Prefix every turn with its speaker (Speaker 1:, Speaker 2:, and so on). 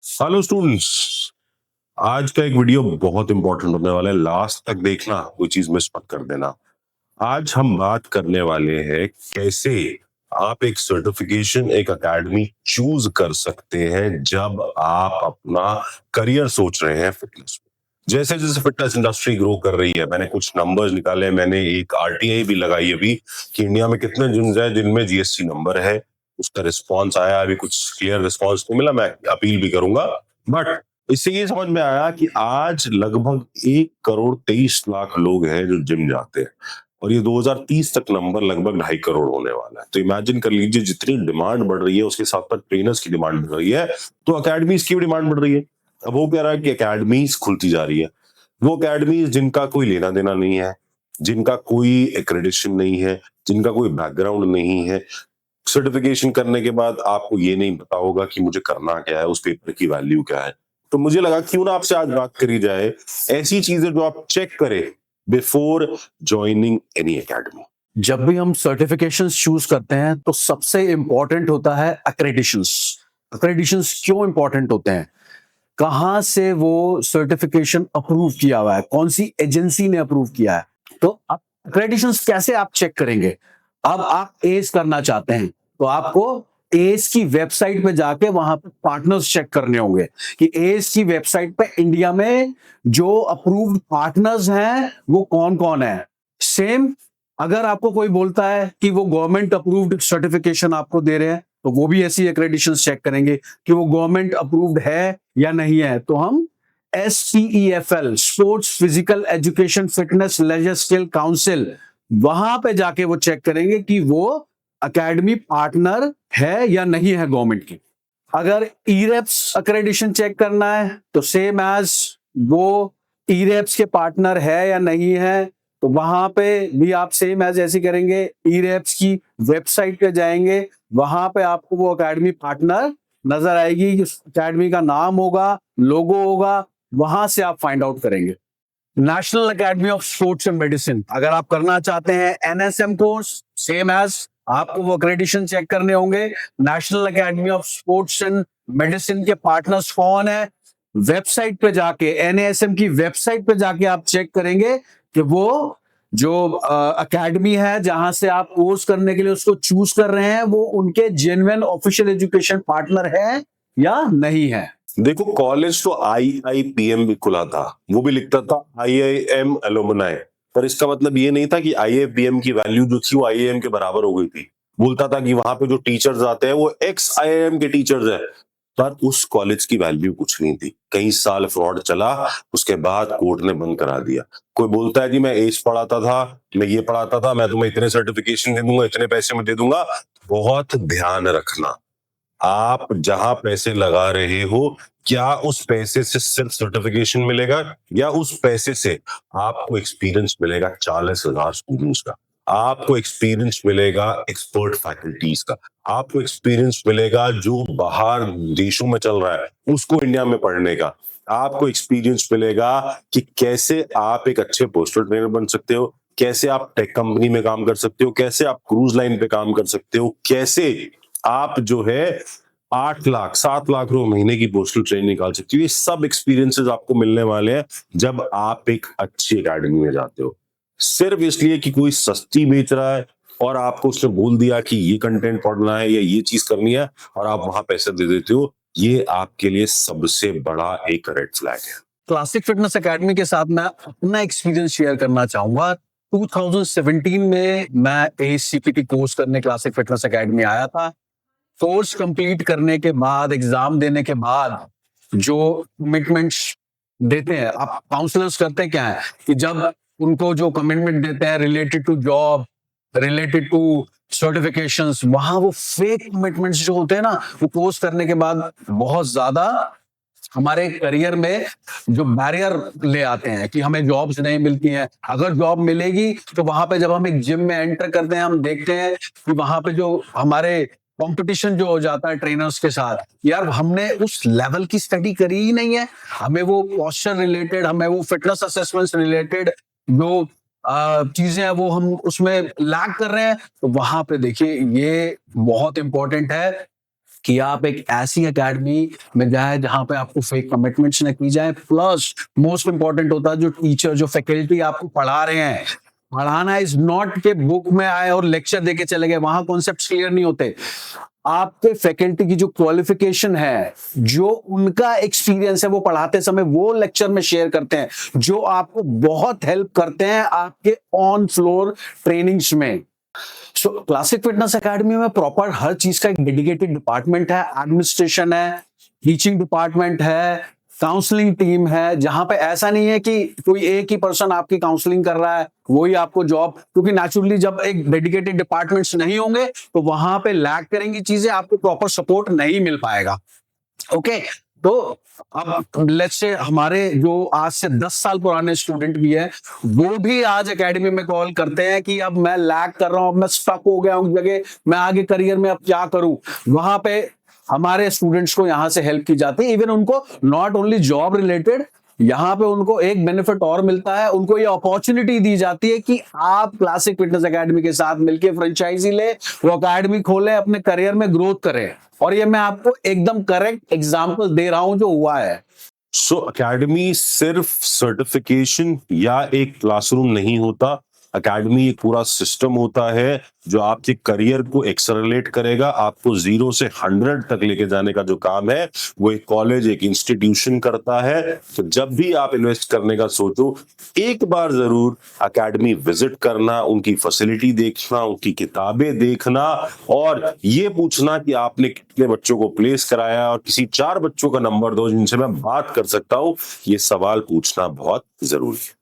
Speaker 1: Hello students. आज का एक वीडियो बहुत इंपॉर्टेंट होने वाला है, लास्ट तक देखना, कोई चीज मिस मत कर देना। आज हम बात करने वाले हैं कैसे आप एक सर्टिफिकेशन, एक एकेडमी चूज कर सकते हैं जब आप अपना करियर सोच रहे हैं फिटनेस में। जैसे जैसे फिटनेस इंडस्ट्री ग्रो कर रही है, मैंने कुछ नंबर्स निकाले, मैंने एक आरटीआई भी लगाई अभी कि इंडिया में कितने जिम्स हैं जिनमें जीएसटी नंबर है। उसका रिस्पॉन्स आया, अभी कुछ क्लियर रिस्पॉन्स नहीं मिला, मैं अपील भी करूंगा। बट इससे ये समझ में आया कि आज लगभग 1 करोड़ 23 लाख लोग हैं जो जिम जाते हैं, और ये 2030 तक नंबर लगभग 2.5 करोड़ होने वाला है। तो इमेजिन कर लीजिए, जितनी डिमांड बढ़ रही है उसके साथ साथ ट्रेनर्स की डिमांड बढ़ रही है, तो अकेडमीज की भी डिमांड बढ़ रही है। अब वो कह रहा है कि अकेडमीज खुलती जा रही है, वो अकेडमीज जिनका कोई लेना देना नहीं है, जिनका कोई एक्रेडिशन नहीं है, जिनका कोई बैकग्राउंड नहीं है। सर्टिफिकेशन करने के बाद आपको ये नहीं पता होगा कि मुझे करना क्या है, उस पेपर की वैल्यू क्या है। तो मुझे लगा क्यों ना आपसे आज बात करी जाए ऐसी चीजें जो आप चेक करें बिफोर ज्वाइनिंग एनी एकेडमी।
Speaker 2: जब भी हम सर्टिफिकेशंस चूज करते हैं तो सबसे इंपॉर्टेंट होता है अक्रेडिशंस। अक्रेडिशंस क्यों इंपॉर्टेंट होते हैं? कहाँ से वो सर्टिफिकेशन अप्रूव किया हुआ है, कौन सी एजेंसी ने अप्रूव किया है। तो अक्रेडिशंस कैसे आप चेक करेंगे? अब आप एस करना चाहते हैं तो आपको एस की वेबसाइट पे जाके वहां पे पार्टनर्स चेक करने होंगे कि एस की वेबसाइट पे इंडिया में जो अप्रूव्ड पार्टनर्स हैं वो कौन कौन है। सेम अगर आपको कोई बोलता है कि वो गवर्नमेंट अप्रूव्ड सर्टिफिकेशन आपको दे रहे हैं तो वो भी ऐसी एक्रेडिशन चेक करेंगे कि वो गवर्नमेंट अप्रूव्ड है या नहीं है। तो हम SPEFL, sports physical education fitness leisure skill council, वहां पे जाके वो चेक करेंगे कि वो एकेडमी पार्टनर है या नहीं है गवर्नमेंट की। अगर ईरेप्स अक्रेडिशन चेक करना है तो सेम एज वो ईरेप्स के पार्टनर है या नहीं है, तो वहां पे भी आप सेम एज ऐसे करेंगे। ईरेप्स की वेबसाइट पे जाएंगे, वहां पे आपको वो एकेडमी पार्टनर नजर आएगी, उस एकेडमी का नाम होगा, लोगो होगा, वहां से आप फाइंड आउट करेंगे। National academy of sports and medicine, अगर आप करना चाहते हैं NSM कोर्स, सेम एज आपको वो अक्रेडिशन चेक करने होंगे। National academy of sports and medicine के पार्टनर्स कौन है, वेबसाइट पे जाके, NASM की वेबसाइट पे जाके आप चेक करेंगे कि वो जो एकेडमी है जहां से आप कोर्स करने के लिए उसको चूज कर रहे हैं वो उनके जेन्युइन ऑफिशियल एजुकेशन पार्टनर है या नहीं है।
Speaker 1: देखो, कॉलेज तो IIPM भी खुला था, वो भी लिखता था IIM एलुमनाई, पर इसका मतलब ये नहीं था कि IIPM की वैल्यू जो थी वो IIM के बराबर हो गई थी। बोलता था कि वहां पे जो टीचर्स आते हैं वो एक्स IIM के टीचर्स हैं, पर उस कॉलेज की वैल्यू कुछ नहीं थी। कई साल फ्रॉड चला, उसके बाद कोर्ट ने बंद करा दिया। कोई बोलता है कि मैं एज पढ़ाता था, मैं ये पढ़ाता था, मैं तुम्हें इतने सर्टिफिकेशन दे दूंगा, इतने पैसे में दे दूंगा। बहुत ध्यान रखना, आप जहां पैसे लगा रहे हो, क्या उस पैसे से सिर्फ सर्टिफिकेशन मिलेगा या उस पैसे से आपको एक्सपीरियंस मिलेगा 40,000 स्टूडेंट्स का, आपको एक्सपीरियंस मिलेगा एक्सपर्ट फैकल्टीज का, आपको एक्सपीरियंस मिलेगा जो बाहर देशों में चल रहा है उसको इंडिया में पढ़ने का, आपको एक्सपीरियंस मिलेगा कि कैसे आप एक अच्छे पोस्टर ट्रेनर बन सकते हो, कैसे आप टेक कंपनी में काम कर सकते हो, कैसे आप क्रूज लाइन पे काम कर सकते हो, कैसे आप जो है 8 लाख 7 लाख रुपए महीने की पोस्टल ट्रेन निकाल सकती हो। ये सब एक्सपीरियंसेस आपको मिलने वाले हैं जब आप एक अच्छी एकेडमी में जाते हो। सिर्फ इसलिए कि कोई सस्ती बेच रहा है और आपको उसने बोल दिया कि ये कंटेंट पढ़ना है या ये चीज करनी है और आप वहां पैसे दे देते हो, ये आपके लिए सबसे बड़ा एक रेड फ्लैग है।
Speaker 2: क्लासिक फिटनेस एकेडमी के साथ मैं अपना एक्सपीरियंस शेयर करना चाहूंगा। 2017 में मैं ACPT कोर्स करने क्लासिक फिटनेस एकेडमी आया था। कोर्स कंप्लीट करने के बाद, एग्जाम देने के बाद जो कमिटमेंट्स देते हैं, आप काउंसलर्स करते क्या है कि जब उनको जो कमिटमेंट देते हैं related to job, related to certifications, वहां वो फेक कमिटमेंट्स जो होते हैं ना, वो कोर्स करने के बाद बहुत ज्यादा हमारे करियर में जो बैरियर ले आते हैं कि हमें जॉब्स नहीं मिलती हैं। अगर जॉब मिलेगी तो वहां पे जब हम एक जिम में एंटर करते हैं, हम देखते हैं कि वहां पे जो हमारे कंपटीशन जो हो जाता है ट्रेनर्स के साथ, यार हमने उस लेवल की स्टडी करी ही नहीं है। हमें वो पोस्चर रिलेटेड, हमें वो फिटनेस असेसमेंट्स रिलेटेड जो चीजें हैं वो हम उसमें लैग कर रहे हैं। तो वहां पे देखिए, ये बहुत इंपॉर्टेंट है कि आप एक ऐसी एकेडमी में जाए जहां पे आपको फेक कमिटमेंट्स न की जाए, प्लस मोस्ट इंपॉर्टेंट होता है जो टीचर, जो फैकल्टी आपको पढ़ा रहे हैं, पढ़ाना इज नॉट के बुक में आए और लेक्चर देके चले गए, वहां कॉन्सेप्ट क्लियर नहीं होते। आपके फैकल्टी की जो क्वालिफिकेशन है, जो उनका एक्सपीरियंस है, वो पढ़ाते समय वो लेक्चर में शेयर करते हैं, जो आपको बहुत हेल्प करते हैं आपके ऑन फ्लोर ट्रेनिंग्स में। सो क्लासिक फिटनेस एकेडमी में प्रॉपर हर चीज का एक डेडिकेटेड डिपार्टमेंट है, एडमिनिस्ट्रेशन है, टीचिंग डिपार्टमेंट है, काउंसलिंग टीम है, जहां पे ऐसा नहीं है कि कोई एक ही पर्सन आपकी काउंसलिंग कर रहा है वही आपको जॉब, क्योंकि नेचुरली जब एक डेडिकेटेड डिपार्टमेंट्स नहीं होंगे तो वहां पे लैग करेंगी चीजें, आपको प्रॉपर सपोर्ट नहीं मिल पाएगा। ओके, तो अब लेट्स से हमारे जो आज से 10 साल पुराने स्टूडेंट भी है, वो भी आज एकेडमी में कॉल करते हैं कि अब मैं लैग कर रहा हूं, अब मैं स्टक हो गया हूं जगह, मैं आगे करियर में अब क्या करूं। वहां पे हमारे स्टूडेंट्स को यहां से हेल्प की जाती है। इवन उनको नॉट ओनली जॉब रिलेटेड, यहाँ पे उनको एक बेनिफिट और मिलता है, उनको ये अपॉर्चुनिटी दी जाती है कि आप क्लासिक फिटनेस एकेडमी के साथ मिलकर फ्रेंचाइजी ले, वो एकेडमी खोले, अपने करियर में ग्रोथ करें। और ये मैं आपको एकदम करेक्ट एग्जांपल दे रहा हूं जो हुआ है।
Speaker 1: सो अकेडमी सिर्फ सर्टिफिकेशन या एक क्लासरूम नहीं होता, अकेडमी एक पूरा सिस्टम होता है जो आपके करियर को एक्सेलरेट करेगा, आपको 0 से 100 तक लेके जाने का जो काम है वो एक कॉलेज, एक इंस्टीट्यूशन करता है। तो जब भी आप इन्वेस्ट करने का सोचो, एक बार जरूर अकेडमी विजिट करना, उनकी फैसिलिटी देखना, उनकी किताबें देखना और ये पूछना कि आपने कितने बच्चों को प्लेस कराया और किसी 4 बच्चों का नंबर दो जिनसे मैं बात कर सकता हूं, ये सवाल पूछना बहुत जरूरी है।